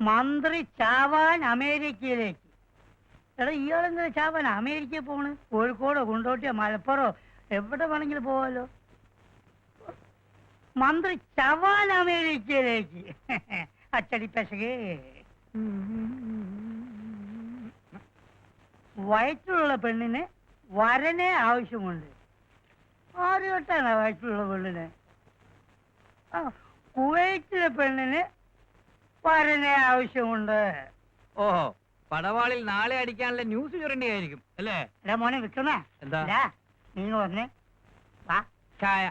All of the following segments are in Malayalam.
മന്ത്രി ചാവാൻ അമേരിക്കയിലേക്ക്. എടാ ഇയാളെന്താ ചാവാൻ അമേരിക്കയിൽ പോണ്? കോഴിക്കോടോ കുണ്ടോട്ടിയോ മലപ്പുറോ എവിടെ വേണമെങ്കിലും പോവാലോ. മന്ത്രി ചവാൻ അമേരിക്കയിലേക്ക്. അച്ചടി പെശകേ. വയറ്റിലുള്ള പെണ്ണിന് വരനെ ആവശ്യമുണ്ട്. ആര് കേട്ടാണ് വയറ്റിലുള്ള പെണ്ണിന്? കുവൈറ്റിലെ പെണ്ണിന് വരനെ ആവശ്യമുണ്ട്. ഓഹോ, പടവാളിൽ നാളെ അടിക്കാനുള്ള ന്യൂസ് ചുരണ്ടിയായിരിക്കും അല്ലേ? എടാ മോനെ വിൽക്കുന്ന എന്താ നിങ്ങൾ വന്നേ വാ. ചായ.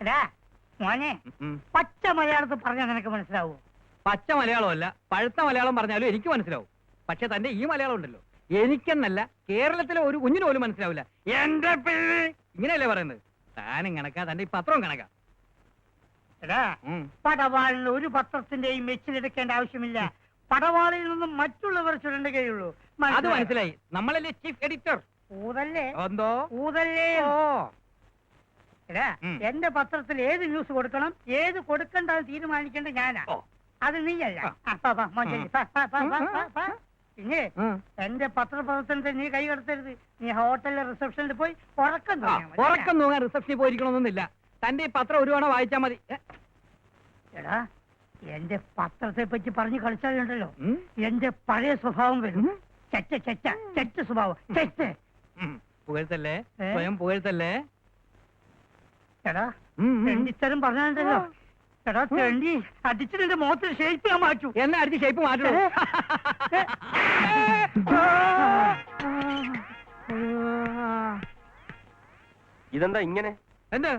എടാ മോനെ, പച്ച മലയാളത്തിൽ പറഞ്ഞാൽ നിനക്ക് മനസ്സിലാവോ? പച്ച മലയാളമല്ല, പഴുത്ത മലയാളം പറഞ്ഞാലും എനിക്ക് മനസ്സിലാവും. പക്ഷെ തന്റെ ഈ മലയാളം ഉണ്ടല്ലോ, എനിക്കെന്നല്ല കേരളത്തിലെ ഒരു കുഞ്ഞിന് പോലും മനസ്സിലാവില്ല. എന്റെ പേര് ഇങ്ങനെയല്ലേ പറയുന്നത്? താനും കണക്കാ, തന്റെ ഈ പത്രവും കണക്കാ. എടാ പടവാളിൽ ഒരു പത്രത്തിന്റെയും മെച്ചിലെടുക്കേണ്ട ആവശ്യമില്ല. പടവാളിൽ നിന്നും മറ്റുള്ളവർ ചുരണ്ടുകയുള്ളൂ. അത് മനസ്സിലായി. നമ്മളല്ലേ ചീഫ് എഡിറ്റർ? ഊതല്ലേ എന്തോ ഊതല്ലേ. എടാ എന്റെ പത്രത്തിൽ ഏത് ന്യൂസ് കൊടുക്കണം ഏത് കൊടുക്കണ്ടെന്ന് തീരുമാനിക്കേണ്ട ഞാനാ, അത് നീയല്ല. പിന്നെ എന്റെ പത്രപ്രവർത്തനത്തെ നീ കൈകടത്തരുത്. നീ ഹോട്ടലിലെ റിസപ്ഷനിൽ പോയി ഉറക്കം തൂങ്ങാൻ റിസപ്ഷനിൽ പോയിരിക്കണമെന്നൊന്നുമില്ല. തന്റെ ഈ പത്രം ഒരു തവണ വായിച്ചാ മതി. എടാ എന്റെ പത്രത്തെ പറ്റി പറഞ്ഞു കളിച്ചാലുണ്ടല്ലോ എന്റെ പഴയ സ്വഭാവം വരും. ചെറ്റ ചെറ്റ ചെറ്റ സ്വഭാവം. ചെറ്റ് പുകഴ്ത്തല്ലേ, സ്വയം പുകഴ്ത്തല്ലേ. എടാ തെണ്ടിത്തരം പറഞ്ഞാലുണ്ടല്ലോ. എടാ തെണ്ടി അടിച്ചിട്ട് എന്റെ മുഖത്തിന് ഷേപ്പ് ഞാൻ മാറ്റൂ. എന്നെ അടിച്ച് ഷേപ്പ് മാറ്റൂ. ഇതെന്താ ഇങ്ങനെ? എന്ത്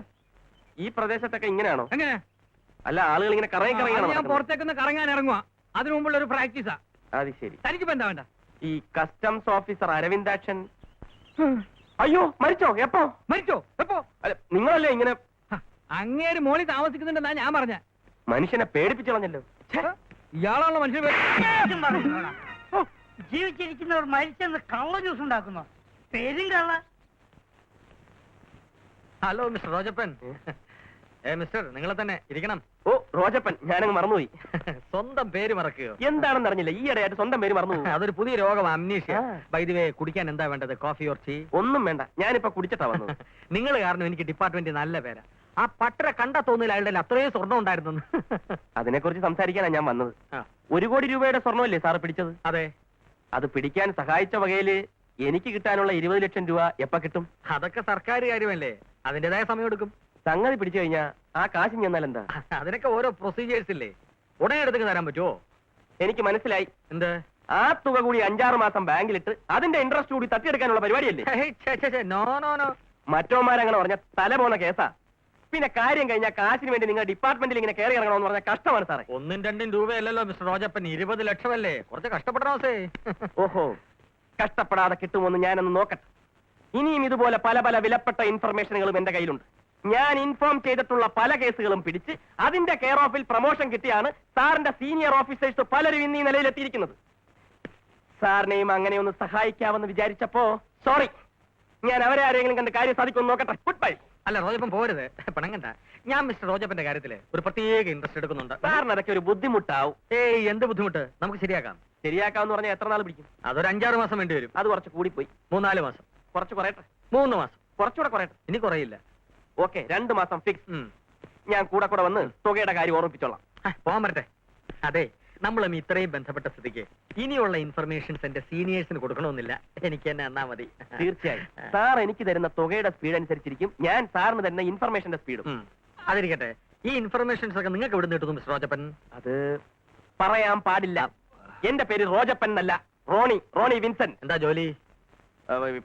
ഈ പ്രദേശത്തൊക്കെ ഇങ്ങനെയാണോ? എങ്ങനെ? അല്ല, ആളുകൾ ഇങ്ങനെ കറങ്ങി കറങ്ങി. ഞാൻ പുറത്തേക്കൊന്ന് കറങ്ങാൻ ഇറങ്ങുക. അതിനു മുമ്പുള്ള ഒരു പ്രാക്ടീസാ. അത് ശരി. തനിക്കിപ്പോ എന്താ വേണ്ട? ഈ കസ്റ്റംസ് ഓഫീസർ അരവിന്ദാക്ഷൻ അയ്യോ മരിച്ചോ? എപ്പോ മരിച്ചോ? എപ്പോ? അല്ല, നിങ്ങളല്ലേ ഇങ്ങനെ അങ്ങേര് മോളിൽ താമസിക്കുന്നുണ്ടെന്നാ ഞാൻ പറഞ്ഞ. മനുഷ്യനെ പേടിപ്പിച്ചു കളഞ്ഞല്ലോ. ഇയാളാണല്ലോ മനുഷ്യനെ. ജീവിച്ചിരിക്കുന്നവർ മരിച്ചെന്ന് കള്ള ന്യൂസ് ഉണ്ടാക്കുന്നു. പേരും കള്ള. Hello mister റോജപ്പൻ. മിസ്റ്റർ, നിങ്ങളെ തന്നെ ഇരിക്കണം. ഓ റോജപ്പൻ, ഞാനങ്ങ് മറന്നുപോയി. സ്വന്തം പേര് മറക്കുകയോ? എന്താണെന്ന് അറിഞ്ഞില്ല, ഈയിടെയായിട്ട് സ്വന്തം പേര് മറന്നു. അതൊരു പുതിയ രോഗം, അമ്നീഷ്യ. ബൈ ദി വേ, കുടിക്കാൻ എന്താ വേണ്ടത്? Coffee or tea? ഒന്നും വേണ്ട, ഞാനിപ്പോ കുടിച്ചിട്ടാ വന്നത്. നിങ്ങൾ കാരണം എനിക്ക് ഡിപ്പാർട്ട്മെന്റ് നല്ല പേരാ. ആ പട്ടര കണ്ടാ തോന്നില്ല അയാളുടെ അത്രയും സ്വർണ്ണം ഉണ്ടായിരുന്നു. അതിനെക്കുറിച്ച് സംസാരിക്കാനാണ് ഞാൻ വന്നത്. 1 കോടി രൂപയുടെ സ്വർണ്ണമല്ലേ സാറ് പിടിച്ചത്? അതെ. അത് പിടിക്കാൻ സഹായിച്ച വകയില് എനിക്ക് കിട്ടാനുള്ള 20 ലക്ഷം രൂപ എപ്പ കിട്ടും? അതൊക്കെ സർക്കാർ കാര്യമല്ലേ, അതിന്റേതായ സമയം എടുക്കും. സംഗതി പിടിച്ചു കഴിഞ്ഞാ ആ കാശ് ചെന്നാൽ എന്താ? അതിനൊക്കെ ഓരോ പ്രൊസീജിയേഴ്സ് ഇല്ലേ, ഉടനെ എടുത്ത് തരാൻ പറ്റുമോ? എനിക്ക് മനസ്സിലായി. എന്ത്? ആ തുക കൂടി 5-6 മാസം ബാങ്കിലിട്ട് അതിന്റെ ഇൻട്രസ്റ്റ് കൂടി തട്ടിയെടുക്കാനുള്ള പരിപാടിയല്ലേ? No no no. മറ്റോമാരങ്ങനെ പറഞ്ഞ തല പോന്ന കേസാ. പിന്നെ കാര്യം കഴിഞ്ഞാൽ കാശിന് വേണ്ടി നിങ്ങൾ ഡിപ്പാർട്ട്മെന്റിൽ ഇങ്ങനെ കയറി ഇറങ്ങണമെന്ന് പറഞ്ഞാൽ കഷ്ടമാണ് സാറേ. 1-2 രൂപയല്ലല്ലോ മിസ്റ്റർ റോജപ്പൻ, 20 ലക്ഷമല്ലേ, കുറച്ച് കഷ്ടപ്പെടണോസേ. ഓഹോ, കഷ്ടപ്പെടാതെ കിട്ടുമെന്ന് ഞാനൊന്ന് നോക്കട്ടെ. ഇനിയും ഇതുപോലെ പല പല വിലപ്പെട്ട ഇൻഫർമേഷനുകളും എന്റെ കയ്യിലുണ്ട്. ഞാൻ ഇൻഫോം ചെയ്തിട്ടുള്ള പല കേസുകളും പിടിച്ച് അതിന്റെ കെയർ ഓഫിൽ പ്രൊമോഷൻ കിട്ടിയാണ് സാറിന്റെ സീനിയർ ഓഫീസേഴ്സ് പലരും ഇന്ന് ഈ നിലയിലെത്തിയിരിക്കുന്നത്. സാറിനെയും അങ്ങനെ ഒന്ന് സഹായിക്കാമെന്ന് വിചാരിച്ചപ്പോ സോറി, ഞാൻ അവരെ ആരെങ്കിലും കണ്ട് കാര്യം സാധിക്കുമെന്ന് നോക്കട്ടെ. Good bye. അല്ല റോജപ്പൻ പോരുത്, പണങ്ങണ്ട. ഞാൻ മിസ്റ്റർ റോജപ്പന്റെ കാര്യത്തില് ഒരു പ്രത്യേക ഇൻട്രസ്റ്റ് എടുക്കുന്നുണ്ട്. സാറിന് അതൊക്കെ ഒരു ബുദ്ധിമുട്ടാവും. ഏയ്, എന്ത് ബുദ്ധിമുട്ട്? നമുക്ക് ശരിയാക്കാം. ശരിയാക്കാന്ന് പറഞ്ഞാൽ എത്ര നാൾ പിടിക്കും? അതൊരു 5-6 മാസം വേണ്ടി വരും. അത് കുറച്ച് കൂടിപ്പോയി. 3-4 മാസം. കുറച്ച് കുറയട്ടെ. 3 മാസം. കുറച്ചുകൂടെ കുറയട്ടെ. ഇനി കുറയില്ല. ഓക്കെ, 2 മാസം ഫിക്സ്. ഞാൻ കൂടെ വന്ന് തുകയുടെ കാര്യം ഓർമ്മിപ്പിച്ചോളാം. പോകാൻ പറ്റേ? അതെ, നമ്മളും ഇത്രയും ബന്ധപ്പെട്ട സ്ഥിതിക്ക് ഇനിയുള്ള ഇൻഫർമേഷൻസ് എന്റെ സീനിയേഴ്സിന് കൊടുക്കണമെന്നില്ല. എനിക്ക് തന്നെ എന്നാ മതി. തീർച്ചയായും സാർ എനിക്ക് തരുന്ന തുകയുടെ സ്പീഡ് അനുസരിച്ചിരിക്കും ഞാൻ സാറിന് തരുന്ന ഇൻഫർമേഷന്റെ സ്പീഡും. അതിരിക്കട്ടെ, ഈ ഇൻഫർമേഷൻസ് ഒക്കെ നിങ്ങൾക്ക് എവിടെ നിന്ന് കിട്ടുന്നു മിസ്റ്റർ റോജപ്പൻ? അത് പറയാൻ പാടില്ല. എന്റെ പേര് റോജപ്പൻ എന്നല്ല, റോണി വിൻസെന്റ്. എന്താ ജോലി?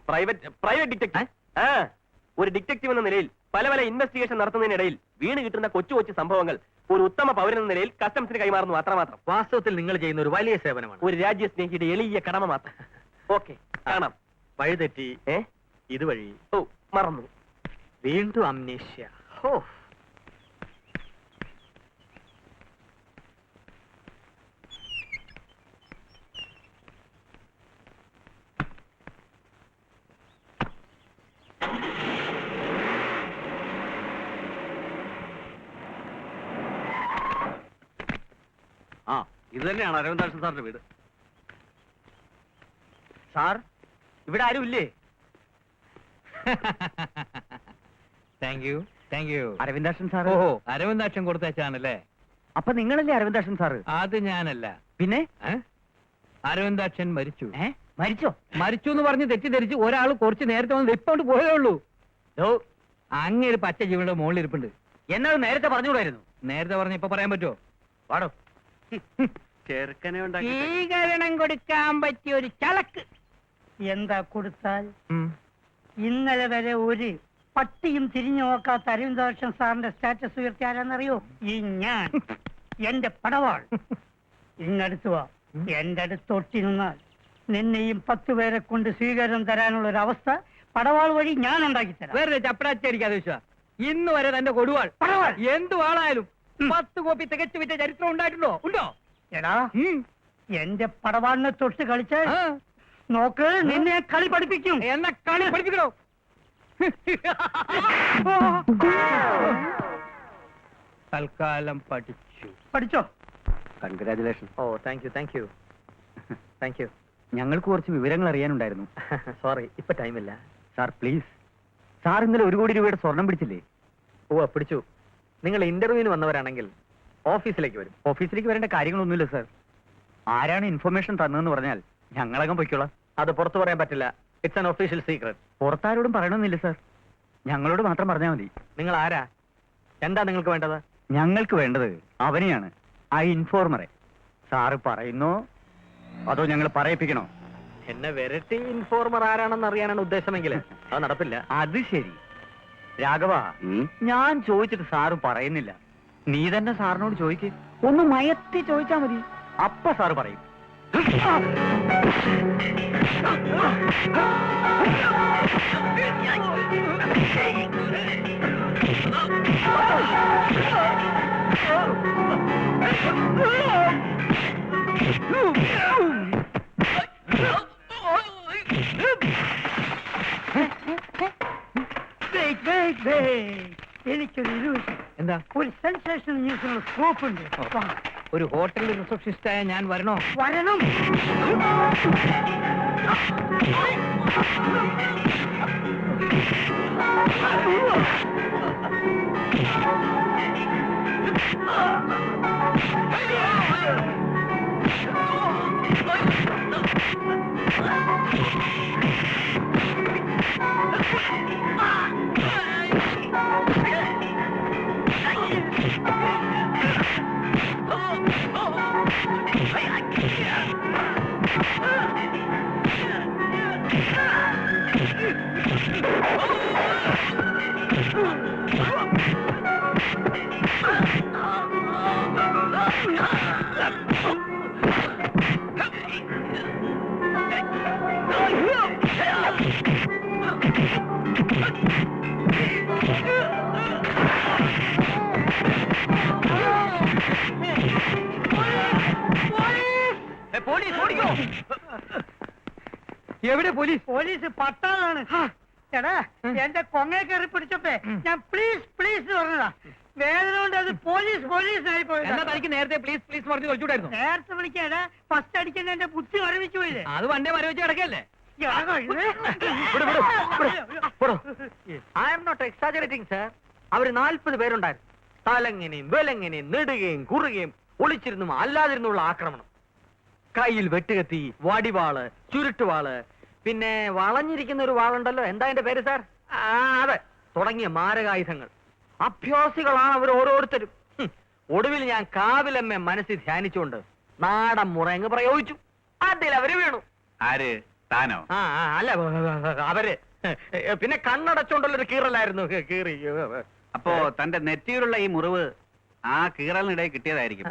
Private detective. ഒരു ഡിറ്റക്റ്റീവ് എന്ന നിലയിൽ പല പല ഇൻവെസ്റ്റിഗേഷൻ നടത്തുന്നതിനിടയിൽ വീണ് കിട്ടുന്ന കൊച്ചു കൊച്ചു സംഭവങ്ങൾ ഒരു ഉത്തമ പൗരൻ എന്ന നിലയിൽ കസ്റ്റംസിന് കൈമാറുന്നു മാത്രം. വാസ്തവത്തിൽ നിങ്ങൾ ചെയ്യുന്ന ഒരു വലിയ സേവനമാണ്. ഒരു രാജ്യസ്നേഹിയുടെ എളിയ കടമ മാത്രം. ഓക്കെ, കാണാം. വഴിതെറ്റി ഇതുവഴി. ഓ, മറന്നു. വീണ്ടും അമ്നേഷ്യ. ഹോ, ആ ഇത് തന്നെയാണ് അരവിന്ദാക്ഷൻ സാറിന്റെ വീട്. സാർ ഇവിടെ ആരും ഇല്ലേ? Thank you thank U. Aravindakshan sir? ഓഹോ, അരവിന്ദാക്ഷൻ കൊടുത്തച്ചാണല്ലേ? അപ്പൊ നിങ്ങളല്ലേ അരവിന്ദാക്ഷൻ സാറ്? അത് ഞാനല്ല. പിന്നെ അരവിന്ദാക്ഷൻ മരിച്ചു. മരിച്ചോ? മരിച്ചു എന്ന് പറഞ്ഞ് തെറ്റിദ്ധരിച്ച് ഒരാൾ കുറച്ച് നേരത്തെ വന്ന് വെപ്പോണ്ട് പോയേ ഉള്ളൂ. അങ്ങേര് പച്ച ജീവനുടെ മുകളിൽ ഇരിപ്പുണ്ട്. എന്നത് നേരത്തെ പറഞ്ഞുകൂടായിരുന്നു? നേരത്തെ പറഞ്ഞ ഇപ്പൊ പറയാൻ പറ്റുമോ? പാടോ. ചെറുക്കനെ ഉണ്ടാക്കി സ്വീകരണം കൊടുക്കാൻ പറ്റിയ ഒരു ചളക്ക് എന്താ കൊടുത്താൽ? ഇന്നലെ വരെ ഒരു പട്ടിയും തിരിഞ്ഞു നോക്കാത്ത അരവിന്ദാക്ഷൻ സാറിന്റെ സ്റ്റാറ്റസ് ഉയർത്തി ആരാന്നറിയോ? ഈ ഞാൻ. എന്റെ പടവാൾ. ഇന്നടുത്ത് വാ. എന്റെ അടുത്തൊട്ടി നിന്നാൽ നിന്നെയും 10 പേരെ കൊണ്ട് സ്വീകരണം തരാനുള്ള ഒരു അവസ്ഥ പടവാൾ വഴി ഞാൻ ഉണ്ടാക്കി തരാം. വേറെ ചപ്പടാച്ചടിക്കാതെ വിശ്വാ. ഇന്ന് വരെ തന്റെ കൊടുവാൾ പടവാൾ എന്തു ആളായാലും 10 കോപ്പി തികച്ചു വിറ്റ ചരിത്രം ഉണ്ടായിട്ടുണ്ടോ? ഉണ്ടോ? എടാ, എന്റെ പടവാളിനെ തൊട്ട് കളിച്ച് നോക്ക്, നിന്നെ കളി പഠിപ്പിക്കും. എന്നെ കളി പഠിപ്പിക്കണോ? തൽക്കാലം പഠിച്ചോ? Congratulation. Oh thank you thank you thank you. ഞങ്ങൾക്ക് കുറച്ച് വിവരങ്ങൾ അറിയാനുണ്ടായിരുന്നു. സോറി, ഇപ്പൊ ടൈമില്ല. Sir please. സാർ ഇന്നലെ 1 കോടി രൂപയുടെ സ്വർണം പിടിച്ചില്ലേ? ഓ പിടിച്ചു. നിങ്ങൾ ഇന്റർവ്യൂവിന് വന്നവരാണെങ്കിൽ ഓഫീസിലേക്ക് വരും. ഓഫീസിലേക്ക് വരേണ്ട കാര്യങ്ങളൊന്നുമില്ല സാർ. ആരാണ് ഇൻഫർമേഷൻ തന്നതെന്ന് പറഞ്ഞാൽ ഞങ്ങളകം പൊയ്ക്കോളാം. അത് പുറത്തു പറയാൻ പറ്റില്ല. It's an official secret. പുറത്താരോടും പറയണമെന്നില്ല സാർ. ഞങ്ങളോട് മാത്രം പറഞ്ഞാൽ മതി. നിങ്ങൾ ആരാ? എന്താ നിങ്ങൾക്ക് വേണ്ടത്? ഞങ്ങൾക്ക് വേണ്ടത് അവനെയാണ്, ആ ഇൻഫോർമറെ. സാറ് പറയുന്നോ അതോ ഞങ്ങൾ പറയിപ്പിക്കണോ? എന്നെ വെരട്ടി ഇൻഫോർമർ ആരാണെന്ന് അറിയാനാണ് ഉദ്ദേശമെങ്കിൽ അത് നടപ്പില്ല. അത് ശരി. രാഘവ, ഞാൻ ചോദിച്ചിട്ട് സാറ് പറയുന്നില്ല. നീ തന്നെ സാറിനോട് ചോദിക്ക്. ഒന്ന് മയത്തി ചോദിച്ചാ മതി. അപ്പ സാറ് പറയും. എനിക്കൊരു എന്താ? ഒരു സെൻസേഷണൽ ന്യൂസിനുള്ള സ്കോപ്പ് ഉണ്ട്. ഒരു ഹോട്ടലിൽ റിസപ്ഷനിസ്റ്റായ ഞാൻ വരണോ? വരണം. എവിടെ പോലീസ്? പോലീസ് പട്ടാളാണ്. എടാ, എന്റെ കൊങ്ങയെ കയറി പിടിച്ചപ്പേ ഞാൻ പ്ലീസ് പ്ലീസ് പറഞ്ഞതാ. വേദന കൊണ്ട് അത് പോലീസ് പോലീസായി പോയത്. എന്നാ തനിക്ക് നേരത്തെ പ്ലീസ് പ്ലീസ് പറഞ്ഞു വിളിച്ചൂടായിരുന്നു? നേരത്തെ വിളിക്കാടാ, ഫസ്റ്റ് അടിക്കുന്ന എന്റെ ബുദ്ധി മരവിച്ചു പോയില്ലേ? അത് വണ്ടേ മരവിച്ച് കിടക്കല്ലേ? I'm not exaggerating sir. അവര് 40 പേരുണ്ടായിരുന്നു. തലങ്ങനെയും വെലങ്ങനെയും നെടുകയും കുറുകയും ഒളിച്ചിരുന്നും അല്ലാതിരുന്നുള്ള ആക്രമണം. കയ്യിൽ വെട്ടുകത്തി, വടിവാള്, ചുരുട്ടുവാള്, പിന്നെ വളഞ്ഞിരിക്കുന്ന ഒരു വാളുണ്ടല്ലോ, എന്താ എന്റെ പേര് സാർ? അതെ, തുടങ്ങിയ മാരകായുധങ്ങൾ. അഭ്യാസികളാണ് അവർ ഓരോരുത്തരും. ഒടുവിൽ ഞാൻ കാവിലമ്മ മനസ്സിൽ ധ്യാനിച്ചുകൊണ്ട് നാടൻ മുറങ്ങ് പ്രയോഗിച്ചു. അതിൽ അവര് വീണു. ആര്? താനോ? അല്ല, അവര്. പിന്നെ കണ്ണടച്ചോണ്ടുള്ളൊരു കീറലായിരുന്നു. കീറി. അപ്പോ തന്റെ നെറ്റിയിലുള്ള ഈ മുറിവ് ആ കീറലിനിടയിൽ കിട്ടിയതായിരിക്കും.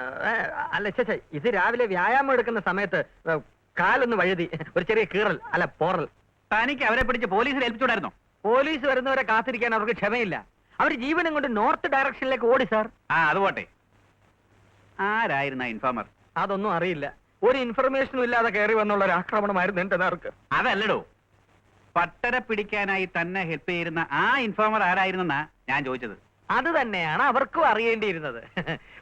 അല്ല ചേച്ചാ, ഇത് രാവിലെ വ്യായാമം എടുക്കുന്ന സമയത്ത് കാലൊന്ന് വഴുതി, ഒരു ചെറിയ കീറൽ, അല്ല പോറൽ. തനിക്ക് അവരെ പിടിച്ച് പോലീസിൽ ഏൽപ്പിച്ചൂടായിരുന്നോ? പോലീസ് വരുന്നവരെ കാത്തിരിക്കാൻ അവർക്ക് ക്ഷമയില്ല. അവർ ജീവനും കൊണ്ട് നോർത്ത് ഡയറക്ഷനിലേക്ക് ഓടി സാർ. അത് പോട്ടെ. ആരായിരുന്ന ഇൻഫോമർ? അതൊന്നും അറിയില്ല. ഒരു ഇൻഫർമേഷനും ഇല്ലാതെ കയറി വന്നുള്ള ഒരു ആക്രമണമായിരുന്നു എന്റെ നേർക്ക്. അതല്ലടോ, പട്ടര പിടിക്കാനായി തന്നെ ഹെൽപ്പ് ചെയ്യുന്ന ആ ഇൻഫോമർ ആരായിരുന്നെന്നാ ഞാൻ ചോദിച്ചത്. അത് തന്നെയാണ് അവർക്കും അറിയേണ്ടിയിരുന്നത്.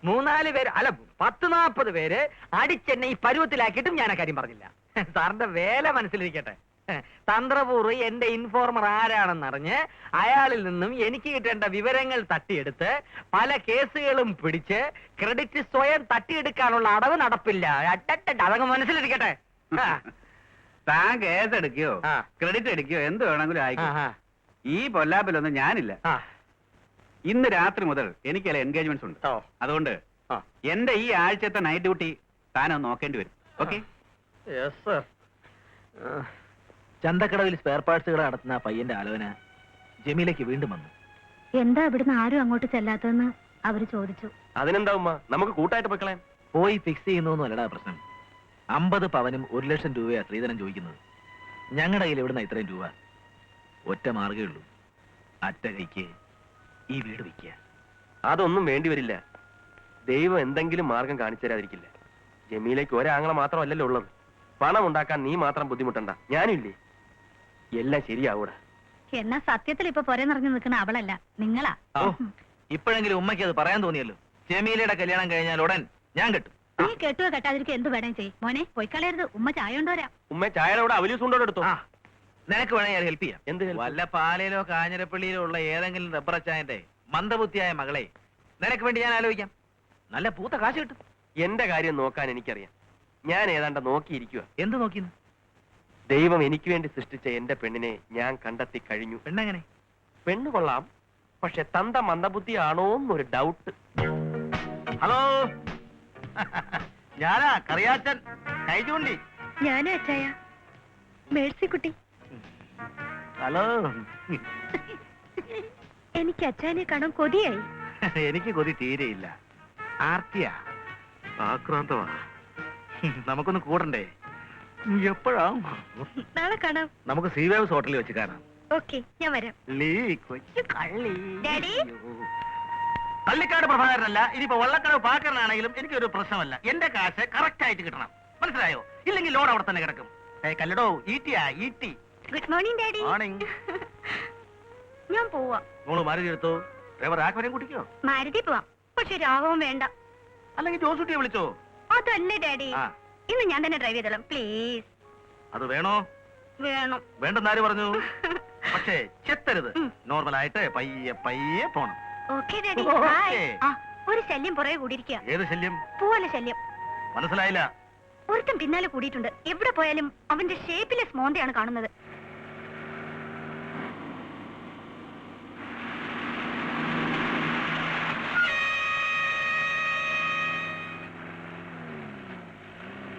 3-4 പേര് അല്ല 10-40 പേര് അടിച്ചെന്നെ ഈ പരുവത്തിലാക്കിയിട്ടും ഞാൻ ആ കാര്യം പറഞ്ഞില്ല. സാറിന്റെ വേല മനസ്സിലിരിക്കട്ടെ. തന്ത്രപൂർവ്വം എന്റെ ഇൻഫോർമർ ആരാണെന്നറിഞ്ഞ് അയാളിൽ നിന്നും എനിക്ക് കിട്ടേണ്ട വിവരങ്ങൾ തട്ടിയെടുത്ത് പല കേസുകളും പിടിച്ച് ക്രെഡിറ്റ് സ്വയം തട്ടിയെടുക്കാനുള്ള അടവ് നടപ്പില്ല. അതങ്ങ് മനസ്സിലിരിക്കട്ടെ. താൻ കേസ് എടുക്കയോ ആ. ക്രെഡിറ്റ് എടുക്കയോ എന്ത് വേണമെങ്കിലും ആയിക്കോ. ആഹാ. ഈ പൊല്ലാപ്പിലൊന്നും ഞാനില്ല. ആ. ഇന്ന് രാത്രി മുതൽ എനിക്ക് ചില എൻഗേജ്മെന്റ്സ് ഉണ്ട്. ഓ. അതുകൊണ്ട് ആ. എന്റെ ഈ ആഴ്ചത്തെ നൈറ്റ് ഡ്യൂട്ടി താനൊന്ന് നോക്കേണ്ടി വരും. ഓക്കെ? Yes sir. ചന്തക്കടവിൽ സ്പെയർ പാർട്സ് കട നടത്തുന്ന ആ പയ്യന്റെ ആലോചന ജമീലേക്ക് വീണ്ടും വന്നു. എന്താ ഇവിടുന്ന് ആരും അങ്ങോട്ട് ചെല്ലാത്തതെന്ന് അവര് ചോദിച്ചു. അതിനെന്താ ഉമ്മ, നമുക്ക് കൂട്ടായിട്ട് പൊക്കളെ. പോയി ഫിക്സ് ചെയ്യുന്നൊന്നും അല്ലടാ പ്രശ്നം. 50 പവനും 1 ലക്ഷം രൂപയാ ശ്രീധരൻ ചോദിക്കുന്നത്. ഞങ്ങളുടെ കയ്യിൽ എവിടുന്ന ഇത്രയും രൂപ? ഒറ്റ മാർഗേ ഉള്ളൂ, അറ്റ കൈക്ക് ഈ വീട് വിൽക്കുക. അതൊന്നും വേണ്ടി വരില്ല. ദൈവം എന്തെങ്കിലും മാർഗം കാണിച്ചു തരാതിരിക്കില്ല. ജമീലേക്ക് ഒരാങ്ങള മാത്രമല്ലല്ലോ ഉള്ളത്. പണം ഉണ്ടാക്കാൻ നീ മാത്രം ബുദ്ധിമുട്ടണ്ട, ഞാനും ഇല്ലേ. എല്ലാം ശരിയാവൂടാ. എന്നാ സത്യത്തിൽ ഇപ്പൊ പൊരെ നിറഞ്ഞു നിൽക്കുന്ന അവളല്ല, നിങ്ങളാ. ഇപ്പോഴെങ്കിലും ഉമ്മയ്ക്ക് അത് പറയാൻ തോന്നിയല്ലോ. ജമീലയുടെ കല്യാണം കഴിഞ്ഞാൽ ഉടൻ ഞാൻ കെട്ടും. നീ കെട്ടുക കെട്ടാതിരിക്കും എന്ത് വേണേ ചെയ് മോനെ. പോയി കളയരുത്, ഉമ്മ ചായ കൊണ്ടുവരാം. ഉമ്മ ചായയുടെ കൂടെ അവലീസ് കൊണ്ടോടെ എടുത്തോ. ആ, നിനക്ക് വേണമെങ്കിൽ ഹെൽപ്പ് ചെയ്യാം. എന്ത് help? വല്ല പാലയിലോ കാഞ്ഞിരപ്പള്ളിയിലോ ഉള്ള ഏതെങ്കിലും റബ്ബറച്ചായന്റെ മന്ദബുദ്ധിയായ മകളെ നിനക്ക് വേണ്ടി ഞാൻ ആലോചിക്കാം. നല്ല പൂത്ത കാശ് കിട്ടും. എന്റെ കാര്യം നോക്കാൻ എനിക്കറിയാം. ഞാൻ ഏതാണ്ട് നോക്കിയിരിക്കുക. എന്ത് നോക്കിന്ന്? ദൈവം എനിക്ക് വേണ്ടി സൃഷ്ടിച്ച എന്റെ പെണ്ണിനെ ഞാൻ കണ്ടെത്തി കഴിഞ്ഞു. പെണ്ണെങ്ങനെ? പെണ്ണ് കൊള്ളാം, പക്ഷെ തന്ത മന്ദബുദ്ധിയാണോന്നൊരു ഡൗട്ട്. ഹലോ, ഞാനാ കറിയാച്ചൻ കൈചൂണ്ടി. ഞാനും അച്ചായ മേഴ്സിക്കുട്ടി. ഹലോ. എനിക്ക് അച്ചായനെ കാണാൻ കൊതിയായി. എനിക്ക് കൊതി തീരെയില്ല, ആർത്തിയാ, ആക്രാന്തമാ. നമുക്കൊന്ന് കൂടണ്ടേ? എപ്പോഴാ? നാളെ കാണാം. നമുക്ക് സീവേവ്സ് ഹോട്ടലിൽ വെച്ച് കാണാം. ഓക്കെ, ഞാൻ വരാം. ഡാഡി? പള്ളിക്കാട് പ്രഭാകരനല്ല, ഇനിയിപ്പോ വള്ളക്കടവ് പാക്കരനാണെങ്കിലും എനിക്കൊരു പ്രശ്നമല്ല. എന്റെ കാശ് കറക്റ്റ് ആയിട്ട് കിട്ടണം, മനസ്സിലായോ? ഇല്ലെങ്കിൽ ലോഡ് അവിടെ തന്നെ കിടക്കും. കല്ലടോ, ഈട്ടിയാ ഈട്ടി. Good morning daddy. മോർണിംഗ്. ഞാൻ പോവാ. മോള് മാരുതി എടുത്തോ. ഡ്രൈവർ ആക്വരം കുടിക്കോ? മാരുതി പോവാം, പക്ഷെ രാഘവം വേണ്ട. അല്ലെങ്കിൽ ജോസൂട്ടിയെ വിളിച്ചോ? അതല്ലേ ഡാഡി, ആ. ഇന്ന് ഞാൻ തന്നെ ഡ്രൈവ് ചെയ്തോളാം പ്ലീസ്. അത് വേണോ? വേണം. വേണ്ടെന്നാര് പറഞ്ഞു? പക്ഷേ ചെത്തരുത്. ഉം. നോർമലായിട്ട് പയ്യെ പയ്യെ പോണം. Okay daddy. ഓക്കേ. ബൈ. ആ, ഒരു ശല്യം പുറകെ കൂടിയിരിക്കുക. ഏത് ശല്യം? പൂവല ശല്യം. മനസ്സിലായില്ല. ഒരുത്തൻ പിന്നാലെ കൂടിയിട്ടുണ്ട്. എവിടെ പോയാലും അവന്റെ ഷേപ്പിലെസ് മോന്തയാണ് കാണുന്നത്.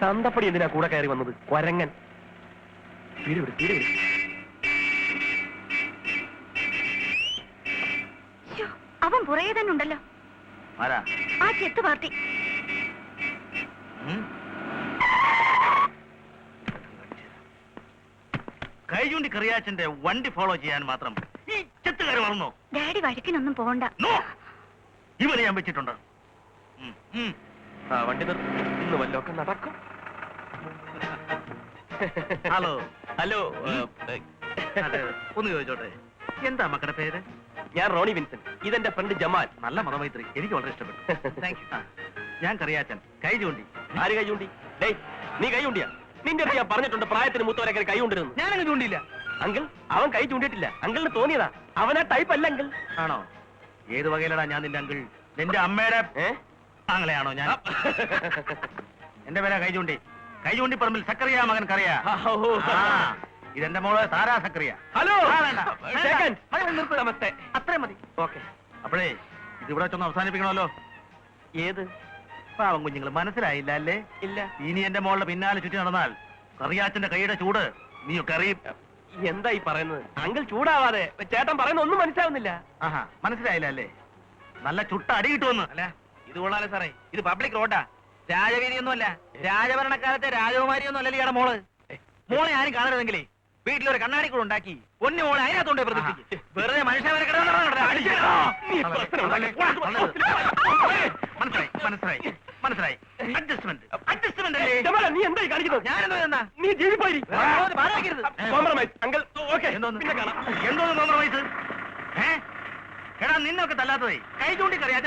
തന്തപ്പടി എന്തിനാ കൂടെ കയറി വന്നത്? കൊരങ്ങൻ. പിടിവിട്, പിടിവിട്. ശ്ശോ, അവൻ പുറകെ തന്നെ ഉണ്ടല്ലോ. ആരാ? ആ ചെത്ത് പാർട്ടി. ഉം. കൈചൂണ്ടി കറിയാച്ചന്റെ വണ്ടി ഫോളോ ചെയ്യാൻ മാത്രം ഈ ചെത്തുകാർ വളർന്നോ? ഡാഡി വഴക്കിനൊന്നും പോകണ്ട. നോ, ഇവരെ ഞാൻ വെച്ചിട്ടുണ്ട്. ആ വണ്ടി നിർത്തി. ഇന്ന് വല്ലതൊക്കെ നടക്കും. ഹലോ. ഹലോ. അതെ, ഒന്ന് ചോദിച്ചോട്ടെ, എന്താ മക്കളുടെ പേര്? ഞാൻ റോണി വിൻസെന്റ്. ഇതെന്റെ ഫ്രണ്ട് ജമാൽ. നല്ല മതമൈത്രി, എനിക്ക് വളരെ ഇഷ്ടപ്പെട്ടു. Thank you. ഞാൻ കറിയാച്ചൻ കൈചൂണ്ടി. ആര് കൈ ചൂണ്ടി? ഡേയ്, നീ കൈ ചൂണ്ടിയാ? നിന്റെ അടുത്ത് ഞാൻ പറഞ്ഞിട്ടുണ്ട് പ്രായത്തിന് മൂത്തവരെ കൈ കൊണ്ടിരുന്നു. ഞാനങ്ങ് ചൂണ്ടിയില്ല. അങ്കിൾ, അവൻ കൈ ചൂണ്ടിയിട്ടില്ല. അങ്കിളിന് തോന്നിയതാ. അവനാ ടൈപ്പ് അല്ല അങ്കിൾ. ആണോ? ഏത് വകയിലടാ ഞാൻ നിന്റെ അങ്കിൾ? നിന്റെ അമ്മയുടെ ആങ്ങളെയാണോ ഞാൻ? എന്റെ പേരാ കൈചൂണ്ടി. കൈചൂണ്ടി പറമ്പിൽ സക്കറിയ മകൻ കറിയ. ഇതെന്റെ മോള് താരാ സക്കറിയ. ഹലോ. ആ, വേണ്ട. സെക്കൻഡ്. മതി, മതി, നിർത്ത്. നമസ്തേ. അത്രയും മതി. ഓക്കെ. അപ്പോഴേ ഇതിവിടെ വെച്ചൊന്ന് അവസാനിപ്പിക്കണമല്ലോ. ഏത് പാവം കുഞ്ഞുങ്ങൾ മനസ്സിലായില്ല അല്ലേ? ഇല്ല. ഇനി എന്റെ മോളുടെ പിന്നാലെ ചുറ്റി നടന്നാൽ കറിയാച്ചന്റെ കൈയുടെ ചൂട് നീയൊക്കെ അറിയും. എന്താ ഈ പറയുന്നത്? അങ്കിൾ ചൂടാവാതെ. ചേട്ടൻ പറയുന്ന ഒന്നും മനസ്സിലാവുന്നില്ല. ആഹാ, മനസ്സിലായില്ല അല്ലേ? നല്ല ചുട്ട അടി കിട്ടുമെന്ന്. അല്ല, ഇത് കൊള്ളാലോ സാറേ, ഇത് പബ്ലിക് റോഡാ, രാജവീതിയൊന്നുമല്ല, രാജഭരണക്കാലത്തെ രാജകുമാരിയൊന്നും അല്ലല്ലോ ഇയാടെ മോള്. മോളെ ആരും കാണരുതെങ്കിലേ വീട്ടിലൊരു കണ്ണാടിക്കൂടെ ഉണ്ടാക്കി പൊന്നു മോളെ അതിനകത്തോണ്ടേ പ്രതിഷ്ഠിക്കും. വെറുതെ മനുഷ്യനെ മനസ്സിലായി. അഡ്ജസ്റ്റ്മെന്റ് അല്ലേ? നീ എന്തായി കാണിക്കുന്നത്? ഞാനെന്തോ എന്നാ നീ ജീവിപ്പായി. ബാധിക്കരുത്. കോംപ്രമൈസ്. Uncle okay. എന്തോന്ന് കോംപ്രമൈസ്? എടാ നിന്നൊക്കെ തല്ലാത്തതേ കൈ ചൂണ്ടി കറിയാ